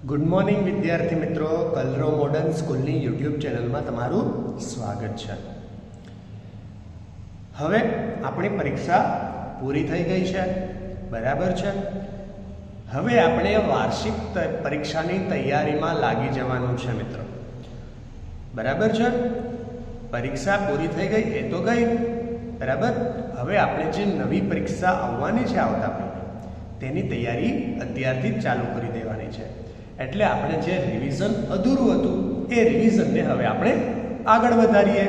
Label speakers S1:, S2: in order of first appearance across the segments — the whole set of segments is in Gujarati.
S1: ગુડ મોર્નિંગ વિદ્યાર્થી મિત્રો, કલરવ મોડર્ન સ્કૂલની યુટ્યુબ ચેનલમાં તમારું સ્વાગત છે. હવે આપણી પરીક્ષા પૂરી થઈ ગઈ છે, બરાબર છે. હવે આપણે વાર્ષિક પરીક્ષાની તૈયારીમાં લાગી જવાનું છે મિત્રો, બરાબર છે. પરીક્ષા પૂરી થઈ ગઈ એ તો ગઈ, બરાબર. હવે આપણે જે નવી પરીક્ષા આવવાની છે આવતા મહિને, તેની તૈયારી અત્યારથી જ ચાલુ કરી દેવાની છે. એટલે આપણે જે રિવિઝન અધૂરું હતું એ રિવિઝનને હવે આપણે આગળ વધારીએ,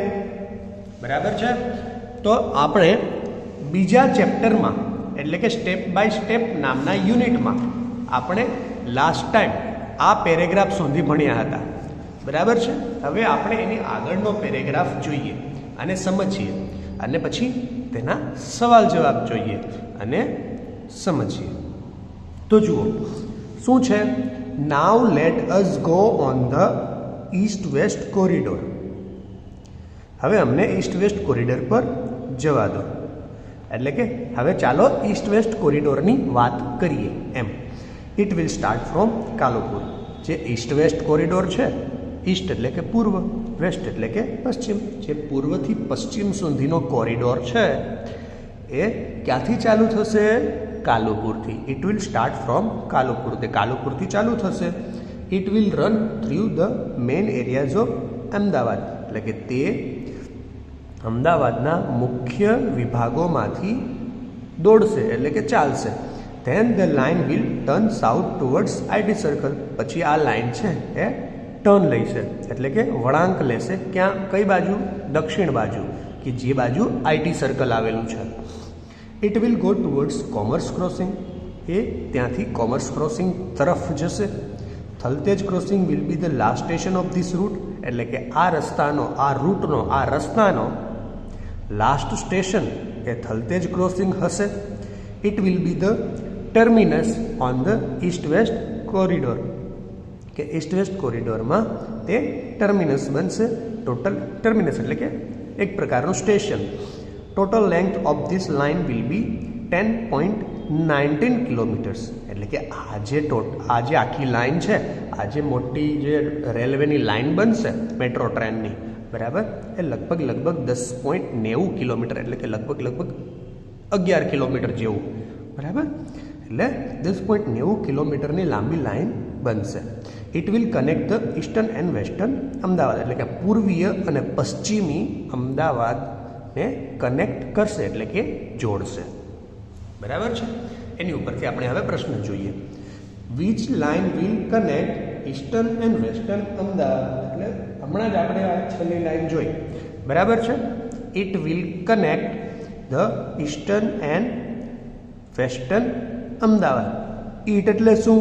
S1: બરાબર છે. તો આપણે બીજા ચેપ્ટરમાં એટલે કે સ્ટેપ બાય સ્ટેપ નામના યુનિટમાં આપણે લાસ્ટ ટાઈમ આ પેરેગ્રાફ સુધી ભણ્યા હતા, બરાબર છે. હવે આપણે એની આગળનો પેરેગ્રાફ જોઈએ અને સમજીએ, અને પછી તેના સવાલ જવાબ જોઈએ અને સમજીએ. તો જુઓ શું છે. Now let us go on the east-west corridor. હવે અમને ઈસ્ટ વેસ્ટ કોરિડોર પર જવા દો, એટલે કે હવે ચાલો ઈસ્ટ વેસ્ટ કોરિડોરની વાત કરીએ એમ. It will start from Kalupur. જે ઈસ્ટ વેસ્ટ કોરિડોર છે, ઈસ્ટ એટલે કે પૂર્વ, વેસ્ટ એટલે કે પશ્ચિમ, જે પૂર્વથી પશ્ચિમ સુધીનો કોરિડોર છે એ ક્યાંથી ચાલુ થશે? કાલુપુરથી. It will start from Kalupur. તે કાલુપુરથી ચાલુ થશે. It will run through the main areas of Ahmedabad, એટલે કે તે અમદાવાદના મુખ્ય વિભાગોમાંથી દોડશે એટલે કે ચાલશે. Then the line will turn south towards IT circle. પછી આ લાઇન છે એ ટર્ન લેશે એટલે કે વળાંક લેશે. ક્યાં? કઈ બાજુ? દક્ષિણ બાજુ, કે જે બાજુ આઈટી સર્કલ આવેલું છે. It will go towards commerce crossing. એ ત્યાંથી કોમર્સ ક્રોસિંગ તરફ જશે. Thaltej crossing will be the last station of this route, એટલે કે આ રસ્તાનો, આ રૂટનો, આ રસ્તાનો લાસ્ટ સ્ટેશન એ થલતેજ ક્રોસિંગ હશે. It will be the terminus on the east west corridor, કે ઈસ્ટ વેસ્ટ કોરિડોરમાં તે ટર્મિનસ બનશે. ટોટલ ટર્મિનસ એટલે કે એક પ્રકારનું સ્ટેશન. Total length of this line will be 10.19 kilometres, એટલે કે આ જે આખી લાઇન છે, આ જે મોટી જે રેલવેની લાઇન બનશે મેટ્રો ટ્રેનની, બરાબર, એ લગભગ 10.90 કિલોમીટર, એટલે કે લગભગ 11 કિલોમીટર જેવું, બરાબર. એટલે 10.90 કિલોમીટરની લાંબી લાઇન બનશે. It will connect the eastern and western Ahmedabad, એટલે કે પૂર્વીય અને પશ્ચિમી અમદાવાદને કનેક્ટ કરશે એટલે કે જોડશે, બરાબર છે. એની ઉપરથી આપણે હવે પ્રશ્ન જોઈએ. Which line will connect eastern and western Ahmedabad, એટલે હમણાં જ આપણે આ છેલ્લી લાઇન જોઈ, બરાબર છે. It will connect the eastern and western Ahmedabad. It એટલે શું?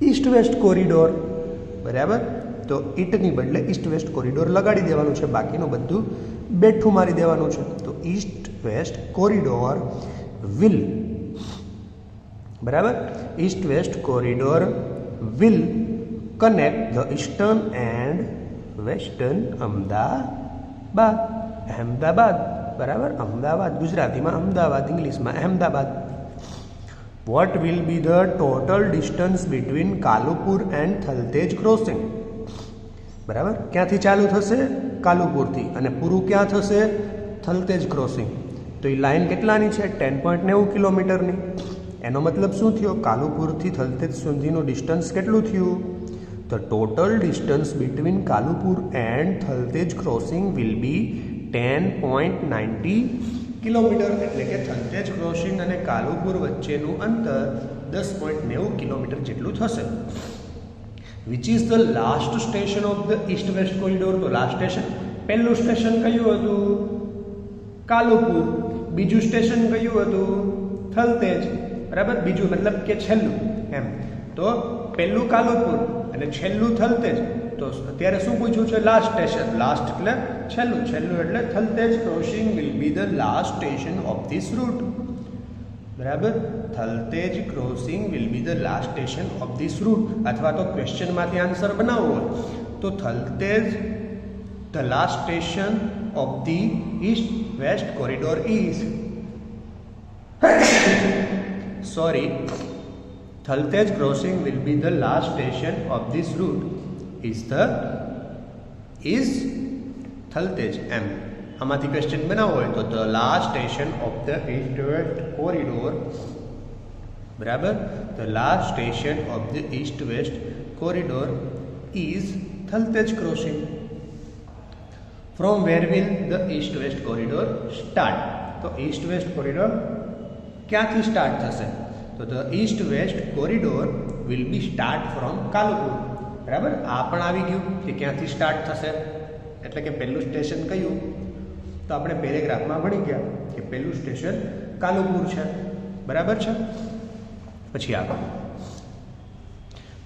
S1: ઈસ્ટ વેસ્ટ કોરિડોર, બરાબર. તો ઈટની બદલે ઈસ્ટ વેસ્ટ કોરિડોર લગાડી દેવાનું છે, બાકીનું બધું બેઠું મારી દેવાનું છે. તો ઈસ્ટ વેસ્ટ કોરિડોર વિલ, બરાબર, East west corridor will connect the eastern and western Ahmedabad. બરાબર. અમદાવાદ ગુજરાતીમાં અમદાવાદ, ઇંગ્લિશમાં Ahmedabad. Vote will be the total distance between Kalupur and Thaltej crossing, બરાબર. ક્યાંથી ચાલુ થશે? કાલુપુરથી. અને પૂરું ક્યાં થશે? થલતેજ ક્રોસિંગ. તો એ લાઇન કેટલાની છે? 10.90 કિલોમીટરની. એનો મતલબ શું થયો? કાલુપુરથી થલતેજ સુધીનું ડિસ્ટન્સ કેટલું થયું? The total distance between Kalupur and Thaltej crossing will B 10.90 kilometre, એટલે કે થલતેજ ક્રોસિંગ અને કાલુપુર વચ્ચેનું અંતર 10.90 કિલોમીટર જેટલું થશે. Which is the last station of the east west corridor? તો લાસ્ટ સ્ટેશન, પહેલું સ્ટેશન કયું હતું? કાલુપુર. બીજું સ્ટેશન કયું હતું? થલતેજ, બરાબર. બીજું મતલબ કે છેલ્લું એમ. તો પહેલું કાલુપુર અને છેલ્લું થલતેજ. તો અત્યારે શું પૂછ્યું છે? Last station. લાસ્ટ એટલે છેલ્લું, છેલ્લું એટલે Thaltej crossing will be the last station of this route, બરાબર. Thaltej crossing will be the last station of this route. અથવા તો ક્વેશ્ચનમાંથી આન્સર બનાવવો હોય તો Thaltej the last station of the east west corridor is, Thaltej crossing will be the last station of this route. Is Thaltej M. આમાંથી ક્વેશ્ચન બનાવવો હોય તો the last station of the east-west corridor, બરાબર, the last station of the east-west corridor is Thaltej crossing. From where will the east-west corridor start? તો east-west corridor ક્યાંથી સ્ટાર્ટ થશે? તો the east-west corridor will be start from Kalupur. બરાબર, આ પણ આવી ગયું કે ક્યાંથી સ્ટાર્ટ થશે, એટલે કે પહેલું સ્ટેશન કયું? તો આપણે પેરેગ્રાફમાં ભણી ગયા કે પહેલું સ્ટેશન કાલુપુર છે. બરાબર છે. પછી આગળ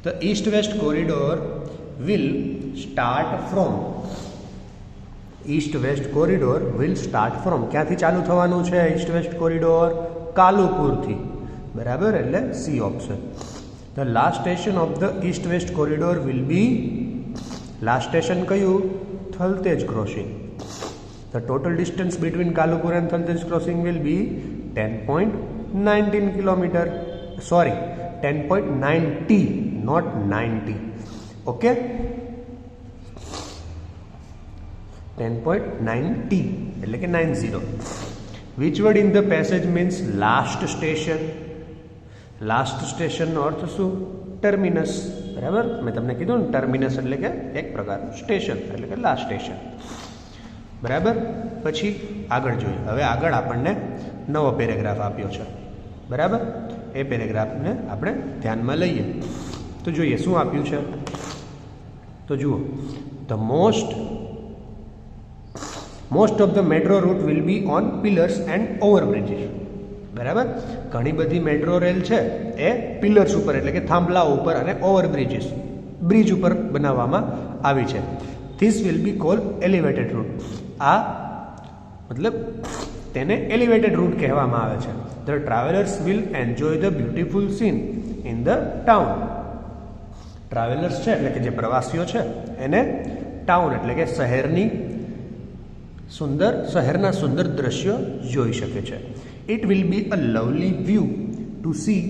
S1: the east west corridor will start from. East west corridor will start from ક્યાંથી ચાલુ થવાનું છે? ઈસ્ટ વેસ્ટ કોરિડોર કાલુપુરથી. બરાબર, એટલે C option. The last station of the east west corridor will be, last station કયું? Thaltej crossing. The total distance between Kalupur and Thaltej crossing will be 10.19 kilometer. Sorry, 10.90, not 90. Okay? 10.90 એટલે કે 90. Which word in the passage means last station? Last station નો અર્થ શું? ટર્મિનસ. બરાબર, મેં તમને કીધું ને, ટર્મિનસ એટલે કે એક પ્રકારનું સ્ટેશન, એટલે કે લાસ્ટ સ્ટેશન. બરાબર. પછી આગળ જોઈએ. હવે આગળ આપણને નવો પેરેગ્રાફ આપ્યો છે. બરાબર, એ પેરેગ્રાફને આપણે ધ્યાનમાં લઈએ તો જોઈએ શું આપ્યું છે. તો જુઓ, the most of the metro route will be on pillars and overbridges. બરાબર, ઘણી બધી મેટ્રો રેલ છે એ પિલર્સ ઉપર એટલે કે થાંભલા ઉપર અને ઓવરબ્રિજીસ, બ્રિજ ઉપર બનાવવામાં આવી છે. This will be called elevated route. આ મતલબ તેને એલિવેટેડ રૂટ કહેવામાં આવે છે. The travellers will enjoy the beautiful scene in the town. Travellers છે એટલે કે જે પ્રવાસીઓ છે એને ટાઉન એટલે કે શહેરના સુંદર દ્રશ્યો જોઈ શકે છે. It will B a lovely view to C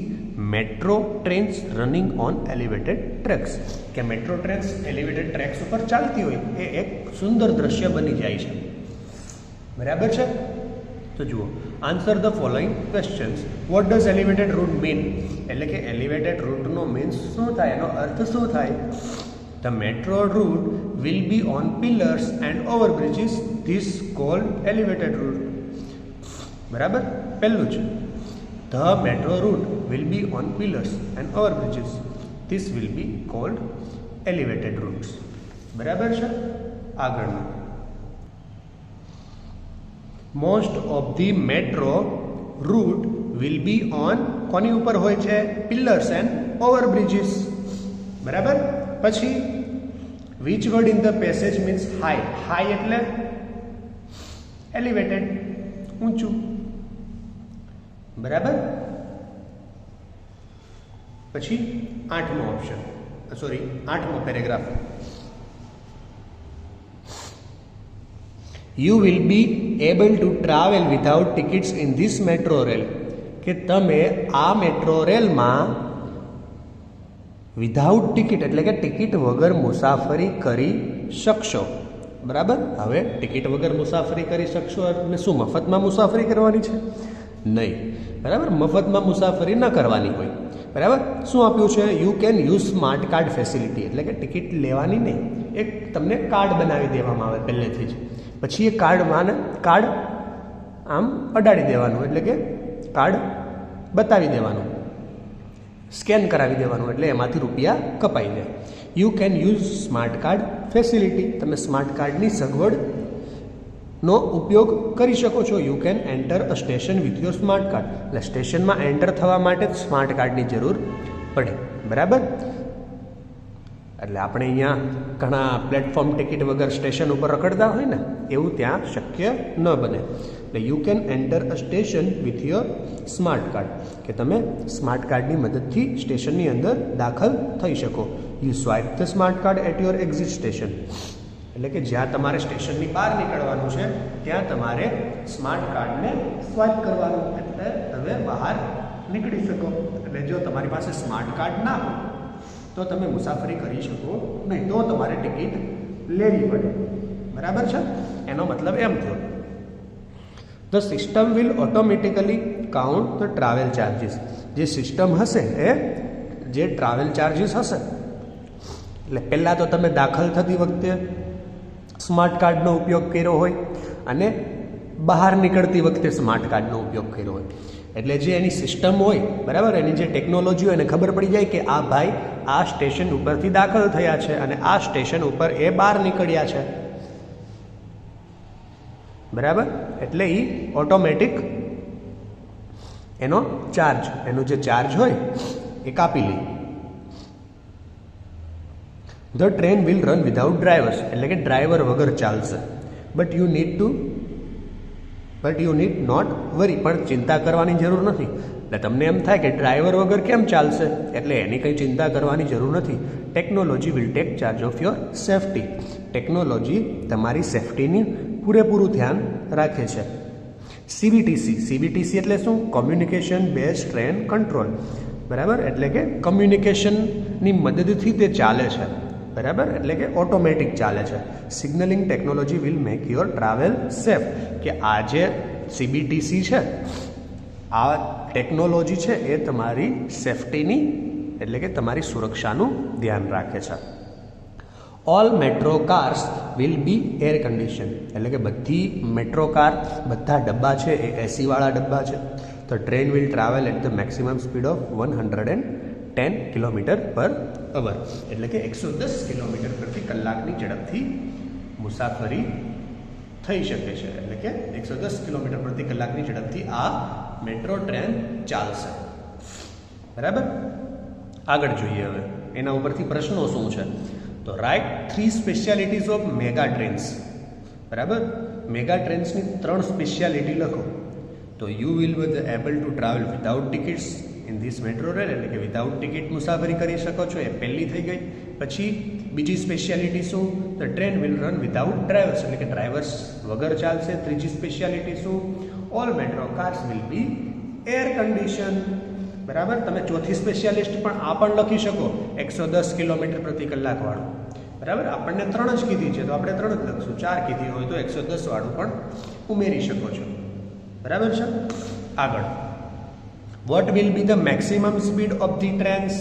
S1: metro trains running on elevated tracks. કે મેટ્રો ટ્રેન્સ એલિવેટેડ ટ્રેક્સ ઉપર ચાલતી હોય એ એક સુંદર દ્રશ્ય બની જાય છે. બરાબર છે. તો જુઓ, answer the following questions. What does elevated root mean? એટલે કે એલિવેટેડ રૂટનો મીન્સ શું થાય, એનો અર્થ શું થાય? The metro route will be on pillars and overbridges, this called elevated route. બરાબર, પહેલું છે. The metro route will be on pillars and overbridges. This will be called elevated routes. બરાબર છે. આગળનું, most of the metro route will be on, કોની ઉપર હોય છે? pillars and overbridges. બરાબર. પછી which word in the passage means high? high એટલે elevated, ઊંચું. બરાબર. પછી આઠમો paragraph. You will be able to travel without tickets in this metro rail. કે તમે આ મેટ્રો રેલમાં વિધાઉટ ટિકિટ એટલે કે ટિકિટ વગર મુસાફરી કરી શકશો. બરાબર. હવે ટિકિટ વગર મુસાફરી કરી શકશો એટલે શું મફતમાં મુસાફરી કરવાની છે? નહીં. બરાબર, મફતમાં મુસાફરી ન કરવાની હોય. બરાબર. શું આપ્યું છે? You can use smart card facility. એટલે કે ટિકિટ લેવાની નહીં, એક તમને કાર્ડ બનાવી દેવામાં આવે પહેલેથી જ. પછી એ કાર્ડ આમ અડાડી દેવાનું, એટલે કે કાર્ડ બતાવી દેવાનું, સ્કેન કરાવી દેવાનું, એટલે એમાંથી રૂપિયા કપાઈ જાય. You can use smart card facility. તમે સ્માર્ટ કાર્ડની સગવડનો ઉપયોગ કરી શકો છો. You can enter a station with your smart card. એટલે સ્ટેશનમાં એન્ટર થવા માટે સ્માર્ટ કાર્ડની જરૂર પડે. બરાબર. એટલે આપણે અહીંયા ઘણા પ્લેટફોર્મ ટિકિટ વગર સ્ટેશન ઉપર રખડતા હોય ને, એવું ત્યાં શક્ય ન બને. એટલે you can enter a station with your smart card. કે તમે સ્માર્ટ કાર્ડની મદદથી સ્ટેશનની અંદર દાખલ થઈ શકો. You swipe the smart card at your exit station. એટલે કે જ્યાં તમારે સ્ટેશનની બહાર નીકળવાનું છે ત્યાં તમારે સ્માર્ટ કાર્ડને સ્વાઇપ કરવાનું, એટલે તમે બહાર નીકળી શકો. એટલે જો તમારી પાસે સ્માર્ટ કાર્ડ ના હોય તો તમે મુસાફરી કરી શકો નહીં, તો તમારે ટિકિટ લેવી પડે. બરાબર છે? એનો મતલબ એમ થયો. The system will automatically count the travel charges. જે સિસ્ટમ હશે એ જે ટ્રાવેલ ચાર્જીસ હશે, એટલે પહેલાં તો તમે દાખલ થતી વખતે સ્માર્ટ કાર્ડનો ઉપયોગ કર્યો હોય અને બહાર નીકળતી વખતે સ્માર્ટ કાર્ડનો ઉપયોગ કર્યો હોય, એટલે જે એની સિસ્ટમ હોય, બરાબર, એની જે ટેકનોલોજી હોય એને ખબર પડી જાય કે આ ભાઈ આ સ્ટેશન ઉપરથી દાખલ થયા છે અને આ સ્ટેશન ઉપર એ બહાર નીકળ્યા છે. બરાબર? એટલે એ ઓટોમેટિક એનો ચાર્જ, એનો જે ચાર્જ હોય એ કાપી લે. The train will run without drivers, એટલે કે ડ્રાઈવર વગર ચાલશે. બટ યુ નીડ નોટ વરી, પણ ચિંતા કરવાની જરૂર નથી. એટલે તમને એમ થાય કે ડ્રાઈવર વગર કેમ ચાલશે, એટલે એની કંઈ ચિંતા કરવાની જરૂર નથી. Technology will take charge of your safety. Technology તમારી સેફટીની પૂરેપૂરું ધ્યાન રાખે છે. સીબીટીસી એટલે શું? Communication base train control. બરાબર? એટલે કે કમ્યુનિકેશનની મદદથી તે ચાલે છે. બરાબર? એટલે કે ઓટોમેટિક ચાલે છે. Signalling technology will make your travel safe. કે આ જે સીબીટીસી છે, આ ટેકનોલોજી છે એ તમારી સેફટીની, એટલે કે તમારી સુરક્ષાનું ધ્યાન રાખે છે. All metro cars will B air condition. એટલે કે બધી મેટ્રો કાર, બધા ડબ્બા છે એ એસીવાળા ડબ્બા છે. તો train will travel at the maximum speed of 110 kilometre per hour. એટલે કે 110 કિલોમીટર પ્રતિ કલાકની ઝડપથી મુસાફરી થઈ શકે છે. એટલે કે 110 કિલોમીટર પ્રતિ કલાકની ઝડપથી આ મેટ્રો ટ્રેન ચાલશે. બરાબર? આગળ જોઈએ હવે એના ઉપરથી પ્રશ્નો શું છે. તો right 3 specialities of mega trains. બરાબર? મેગા ટ્રેન્સની 3 સ્પેશિયાલિટી લખો. તો you will be able to travel without tickets in this metro rail. એટલે કે વિધાઉટ ટિકિટ મુસાફરી કરી શકો છો, એ પહેલી થઈ ગઈ. પછી બીજી સ્પેશિયાલિટી શું? The train will run without drivers. એટલે કે ડ્રાઈવર્સ વગર ચાલશે. ત્રીજી સ્પેશિયાલિટી શું? All metro cars will B air condition. બરાબર? તમે ચોથી સ્પેશિયાલિસ્ટ પણ આ પણ લખી શકો, 110 કિલોમીટર પ્રતિ કલાક વાળું. બરાબર? આપણને 3 જ કીધી છે તો આપણે 3 જ લખશું. 4 કીધી હોય તો 110 વાળું પણ ઉમેરી શકો છો. બરાબર છે? આગળ, what will be the maximum speed of the trains?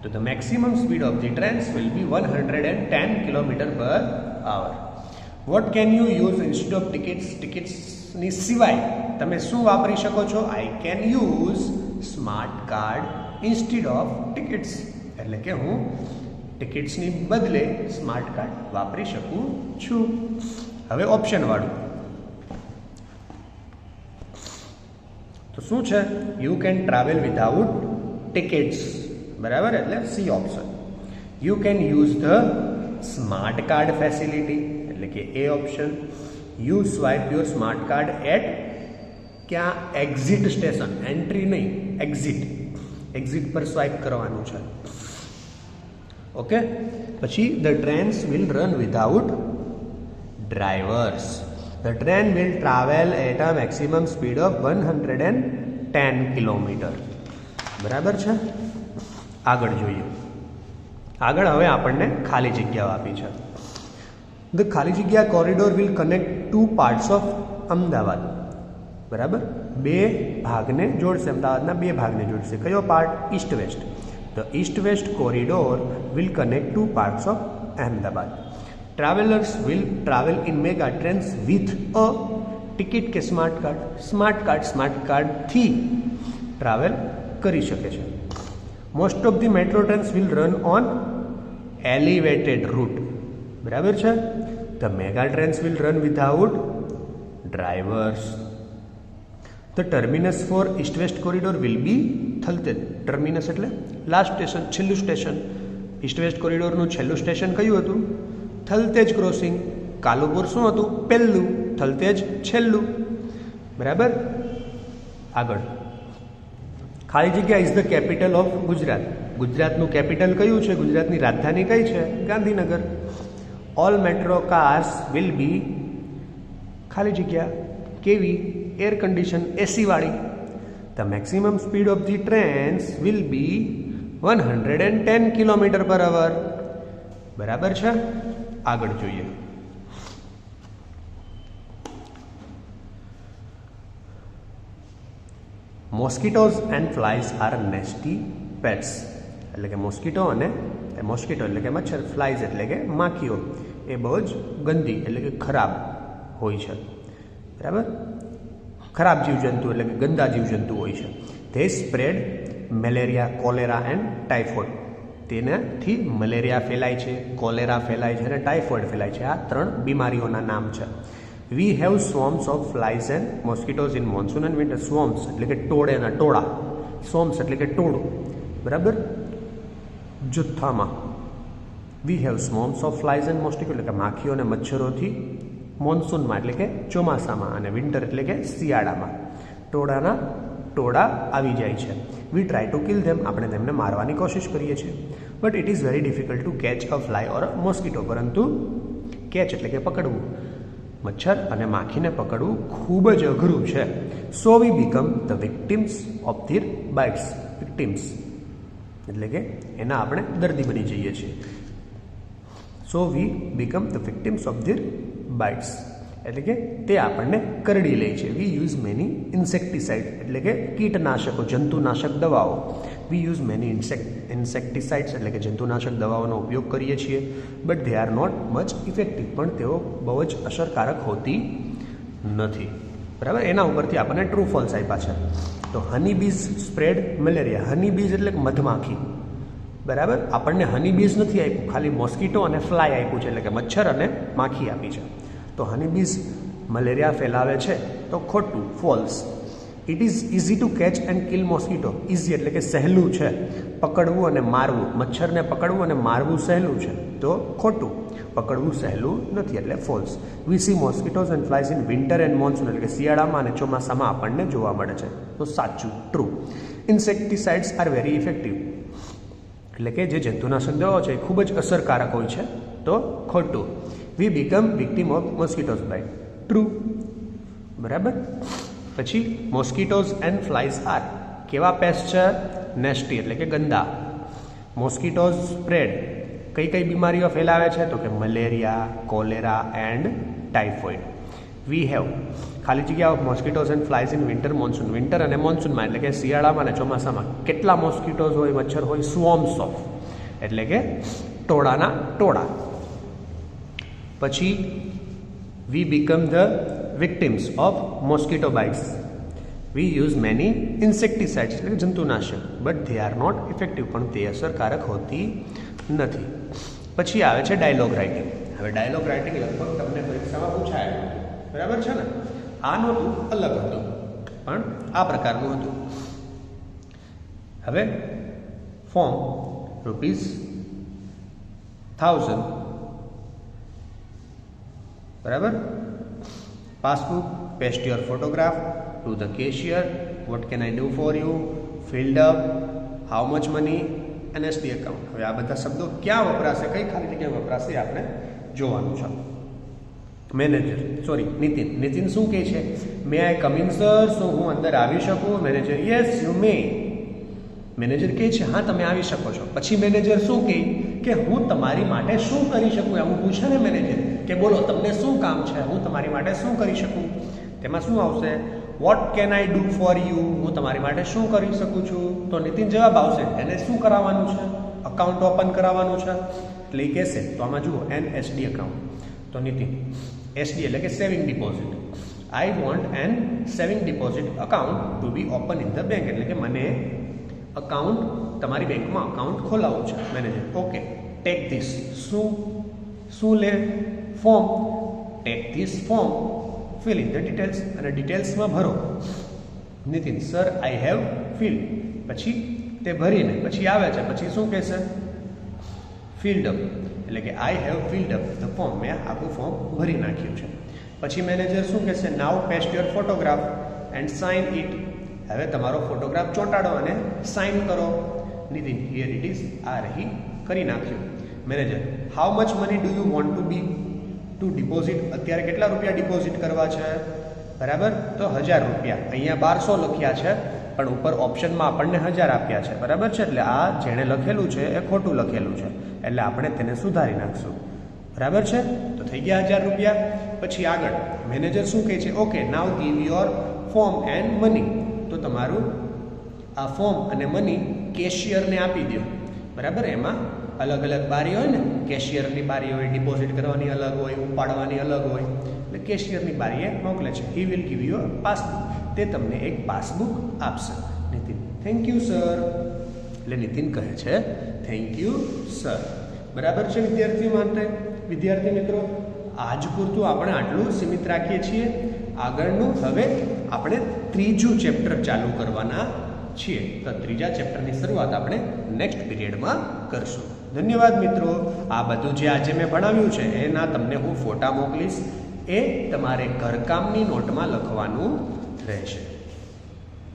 S1: તો the maximum speed of the trains will be 110 kilometre per hour. What can you use instead of tickets? ટિકિટ્સની સિવાય તમે શું વાપરી શકો છો? I can use smart card instead of tickets. એટલે કે હું ટિકિટ્સની બદલે સ્માર્ટ કાર્ડ વાપરી શકું છું. હવે ઓપ્શન વાળું તો શું છે? You can travel without tickets. બરાબર? એટલે C option. You can use the smart card facility. એટલે કે A option. You swipe your smart card at ક્યાં? Exit station. એન્ટ્રી નહીં, એક્ઝિટ પર સ્વાઇપ કરવાનું છે. ઓકે. પછી the trains will run without drivers. The train will travel at a maximum speed of 110 kilometre. બરાબર છે? આગળ જોઈએ. આગળ હવે આપણને ખાલી જગ્યાઓ આપી છે. ધ ખાલી જગ્યા corridor will connect 2 parts of Ahmedabad. બરાબર? 2 ભાગને જોડશે. અમદાવાદના 2 ભાગને જોડશે. કયો part? East west. The east west corridor will connect 2 parts of Ahmedabad. Travellers will travel in mega trains with a ticket કે સ્માર્ટ કાર્ડ? સ્માર્ટ કાર્ડથી ટ્રાવેલ કરી શકે છે. Most of the metro trains will run on elevated route. બરાબર છે? The mega trains will run without drivers. The terminus for east west corridor will be Thaltej. Terminus એટલે લાસ્ટ સ્ટેશન, છેલ્લું સ્ટેશન. ઈસ્ટ વેસ્ટ કોરિડોરનું છેલ્લું સ્ટેશન કયું હતું? થલતેજ ક્રોસિંગ. કાલુપુર શું હતું? પહેલું. થલતેજ છેલ્લું. બરાબર? આગળ, ખાલી જગ્યા is the capital of Gujarat. ગુજરાતનું કેપિટલ કયું છે? ગુજરાતની રાજધાની કઈ છે? Gandhinagar. All metro cars will be ખાલી જગ્યા કેવી? એર કન્ડિશન, એસી વાળી. The maximum speed of the trains will be 110 km/h. બરાબર છે. આગળ જોઈએ. Mosquitoes and flies are nasty pets. એટલે કે મોસ્કીટો એટલે કે મચ્છર, ફ્લાઇઝ એટલે કે માખીઓ એ બહુ જ ગંદી એટલે કે ખરાબ હોય છે. બરાબર. ખરાબ જીવજંતુ એટલે કે ગંદા જીવજંતુ હોય છે. They spread malaria, cholera and typhoid. તેનાથી મલેરિયા ફેલાય છે, કોલેરા ફેલાય છે અને ટાઇફોઇડ ફેલાય છે. આ 3 બીમારીઓના નામ છે. We have swarms of flies and mosquitoes in monsoon and winter. Swarms એટલે કે ટોળેના ટોળા, સ્વોમ્સ એટલે કે ટોળું. બરાબર. જથ્થામાં. We have swarms of flies and mosquito એટલે કે માખીઓ અને મચ્છરોથી મોન્સૂનમાં એટલે કે ચોમાસામાં, અને વિન્ટર એટલે કે શિયાળામાં ટોળાના ટોળા આવી જાય છે. વી ટ્રાય ટુ કિલ ધેમ. આપણે તેમને મારવાની કોશિશ કરીએ છીએ. But it is very difficult to catch a fly or a mosquito. પરંતુ કેચ એટલે કે પકડવું, મચ્છર અને માખીને પકડવું ખૂબ જ અઘરું છે. So we become the victims of their bites. Victims એટલે કે એના આપણે દર્દી બની જઈએ છીએ. So we become the victims of their bites એટલે કે તે આપણને કરડી લે છે. વી યુઝ મેની ઇન્સેક્ટિસાઇડ એટલે કે કીટનાશકો, જંતુનાશક દવાઓ. વી યુઝ મેની ઇન્સેક્ટિસાઇડ્સ એટલે કે જંતુનાશક દવાઓનો ઉપયોગ કરીએ છીએ. But they are not much effective. પણ તેઓ બહુ જ અસરકારક હોતી નથી. બરાબર. એના ઉપરથી આપણને ટ્રુ ફોલ્સ આપ્યા છે. તો હની બીઝ સ્પ્રેડ મલેરિયા. હની બીઝ એટલે મધમાખી. બરાબર. આપણને હની બીઝ નથી આપ્યું, ખાલી મોસ્કીટો અને ફ્લાય આપ્યું છે એટલે કે મચ્છર અને માખી આપી છે. તો હની બીઝ મલેરિયા ફેલાવે છે તો ખોટું, false. It is easy to catch and kill mosquito. Easy એટલે કે સહેલું છે પકડવું અને મારવું. મચ્છરને પકડવું અને મારવું સહેલું છે તો ખોટું. પકડવું સહેલું નથી એટલે false. We see mosquitoes and flies in winter and monsoon એટલે કે શિયાળામાં અને ચોમાસામાં આપણને જોવા મળે છે તો સાચું, ટ્રુ. ઇન્સેક્ટિસાઇડ્સ આર વેરી ઇફેક્ટિવ એટલે કે જે જંતુનાશક દવાઓ છે એ ખૂબ જ અસરકારક હોય છે તો ખોટું. We become victim of mosquitoes bite. True. બરાબર. પછી મોસ્કીટોઝ એન્ડ ફ્લાઇઝ આર કેવા પેસ્ટ છે? નેસ્ટી એટલે કે ગંદા. મોસ્કીટોઝ સ્પ્રેડ કઈ કઈ બીમારીઓ ફેલાવે છે? તો કે malaria, cholera and typhoid. We have ખાલી જગ્યા of મોસ્કીટોઝ and flies in winter monsoon. Winter અને મોન્સૂનમાં એટલે કે શિયાળામાં અને ચોમાસામાં કેટલા મોસ્કીટોઝ હોય, મચ્છર હોય? સ્વોમ્સ ઓફ એટલે કે ટોળાના ટોળા. પછી we become the victims of mosquito bites. We use many insecticides એટલે કે જંતુનાશક. But they are not effective. પણ તે અસરકારક હોતી નથી. પછી આવે છે ડાયલોગ રાઇટિંગ. હવે ડાયલોગ રાઇટિંગ લગભગ તમને પરીક્ષામાં પૂછાય. બરાબર છે ને? આ નહોતું, અલગ હતું, પણ આ પ્રકારનું હતું. હવે ફોર્મ ₹1000. બરાબર. Passbook, paste your photograph to the cashier. What can I do for you? Field up. How much money? NSD account. હવે આ બધા શબ્દો ક્યાં વપરાશે, કઈ ખાલી જગ્યા વપરાશે આપણે જોવાનું છે. મેનેજર નીતિન શું કહે છે? મે આઈ કમ ઇન સર? શું હું અંદર આવી શકું? Manager yes you may. Manager કહે છે હા તમે આવી શકો છો. પછી મેનેજર શું કહે કે હું તમારી માટે શું કરી શકું? એવું પૂછે ને મેનેજર કે બોલો તમને શું કામ છે, હું તમારી માટે શું કરી શકું? તેમાં શું આવશે? What can I do for you? હું તમારી માટે શું કરી શકું છું? તો નીતિન જવાબ આવશે એને શું કરાવવાનું છે? અકાઉન્ટ ઓપન કરાવવાનું છે. એટલે એ કહેશે તો આમાં જુઓ NSD એકાઉન્ટ. તો નીતિન SD એટલે કે saving deposit. I want an saving deposit account to be open in the bank. એટલે કે મને અકાઉન્ટ તમારી બેંકમાં અકાઉન્ટ ખોલાવવું છે. Manager okay. Take this. શું લે? Form. Take this form. Fill in the details. અને ડિટેલ્સમાં ભરો. Nitin sir I have fill. પછી તે ભરીને પછી આવે છે પછી શું કહેશે? ફિલ્ડ અપ એટલે કે I have field up the form. મેં આખું ફોર્મ ભરી નાખ્યું છે. પછી મેનેજર શું કહેશે? Now paste your photograph and sign it. હવે તમારો ફોટોગ્રાફ ચોંટાડો અને સાઇન કરો. Nitin here it is. આ રહી, કરી નાખ્યું. Manager how much money do you want to deposit? અત્યારે કેટલા રૂપિયા ડિપોઝિટ કરવા છે? બરાબર. તો 1000 રૂપિયા. અહીંયા 1200 લખ્યા છે પણ ઉપર ઓપ્શનમાં આપણને 1000 આપ્યા છે, બરાબર છે. એટલે આ જેણે લખેલું છે એ ખોટું લખેલું છે, એટલે આપણે તેને સુધારી નાખશું, બરાબર છે. તો થઈ ગયા 1000 રૂપિયા. પછી આગળ મેનેજર શું કહે છે? Okay, now give your form and money. તો તમારું આ ફોર્મ અને મની કેશિયરને આપી દો, બરાબર. એમાં અલગ અલગ બારી હોય ને, કેશિયરની બારી હોય, ડિપોઝિટ કરવાની અલગ હોય, ઉપાડવાની અલગ હોય. એટલે કેશિયરની બારીએ મોકલે છે. He will give you passbook. તે તમને એક પાસબુક આપશે. Nitin, thank you sir. એટલે નીતિન કહે છે થેન્ક યુ સર. બરાબર છે વિદ્યાર્થી મિત્રો. આજ પૂરતું આપણે આટલું સીમિત રાખીએ છીએ. આગળનું હવે આપણે ત્રીજું ચેપ્ટર ચાલુ કરવાના છીએ. તો ત્રીજા ચેપ્ટરની શરૂઆત આપણે નેક્સ્ટ પીરિયડમાં કરશું. ધન્યવાદ મિત્રો. આ બધું જે આજે મેં ભણાવ્યું છે એના તમને હું ફોટા મોકલીશ. એ તમારે ઘરકામની નોટમાં લખવાનું રહેશે.